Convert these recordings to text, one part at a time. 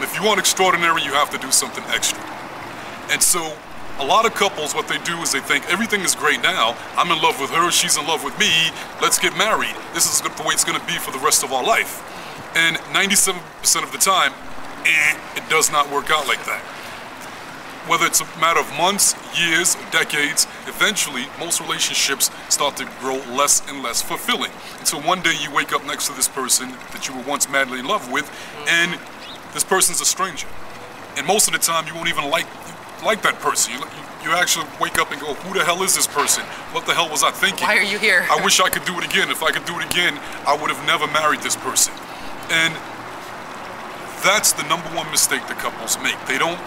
If you want extraordinary, you have to do something extra. And so a lot of couples, what they do is they think everything is great now. I'm in love with her, she's in love with me, let's get married. This is the way it's gonna be for the rest of our life. And 97% of the time, it does not work out like that. Whether it's a matter of months, years, or decades, eventually most relationships start to grow less and less fulfilling. Until one day you wake up next to this person that you were once madly in love with, and this person's a stranger. And most of the time you won't even like that person. You actually wake up and go, who the hell is this person? What the hell was I thinking? Why are you here? I wish I could do it again. If I could do it again, I would have never married this person. And that's the #1 mistake that couples make. They don't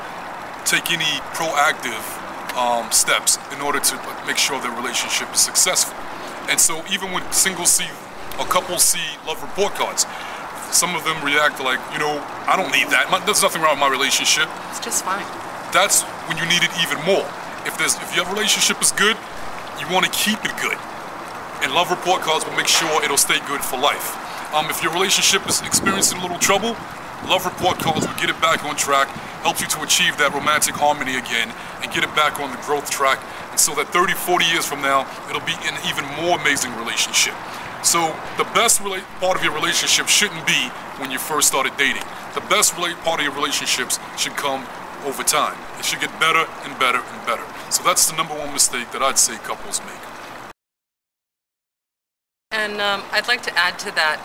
take any proactive steps in order to make sure their relationship is successful. And so even when couples see love report cards, some of them react like, I don't need that. There's nothing wrong with my relationship. It's just fine. That's when you need it even more. If your relationship is good, you want to keep it good. And love report cards will make sure it'll stay good for life. If your relationship is experiencing a little trouble, love report cards will get it back on track, help you to achieve that romantic harmony again, and get it back on the growth track. And so that 30, 40 years from now, it'll be an even more amazing relationship. So the best part of your relationship shouldn't be when you first started dating. The best part of your relationships should come over time. It should get better and better and better. So that's the #1 mistake that I'd say couples make. And I'd like to add to that,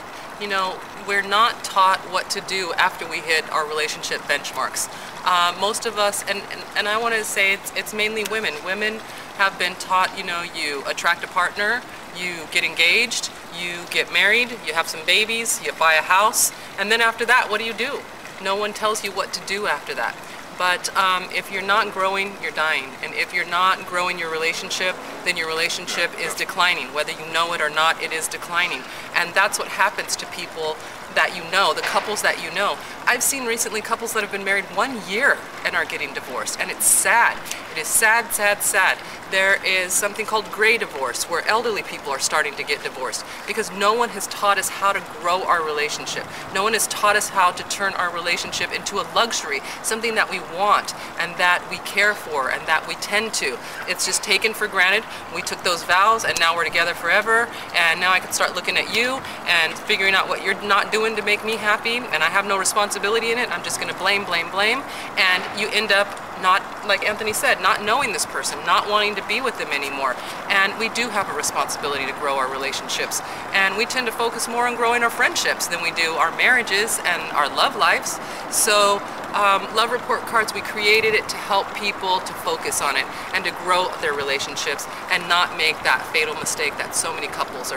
we're not taught what to do after we hit our relationship benchmarks. Most of us, and I want to say it's mainly women. Women have been taught, you attract a partner, you get engaged, you get married, you have some babies, you buy a house, and then after that, what do? No one tells you what to do after that. But if you're not growing, you're dying. And if you're not growing your relationship, then your relationship is declining. Whether you know it or not, it is declining. And that's what happens to people that the couples that you know. I've seen recently couples that have been married 1 year and are getting divorced. And it's sad. It is sad, sad, sad. There is something called gray divorce, where elderly people are starting to get divorced because no one has taught us how to grow our relationship. No one has taught us how to turn our relationship into a luxury, something that we want and that we care for and that we tend to. It's just taken for granted. We took those vows and now we're together forever, and now I can start looking at you and figuring out what you're not doing to make me happy, and I have no responsibility in it. I'm just going to blame, blame, blame, and you end up not, like Anthony said, not knowing this person, not wanting to be with them anymore. And we do have a responsibility to grow our relationships. And we tend to focus more on growing our friendships than we do our marriages and our love lives. So love report cards, we created it to help people to focus on it and to grow their relationships and not make that fatal mistake that so many couples are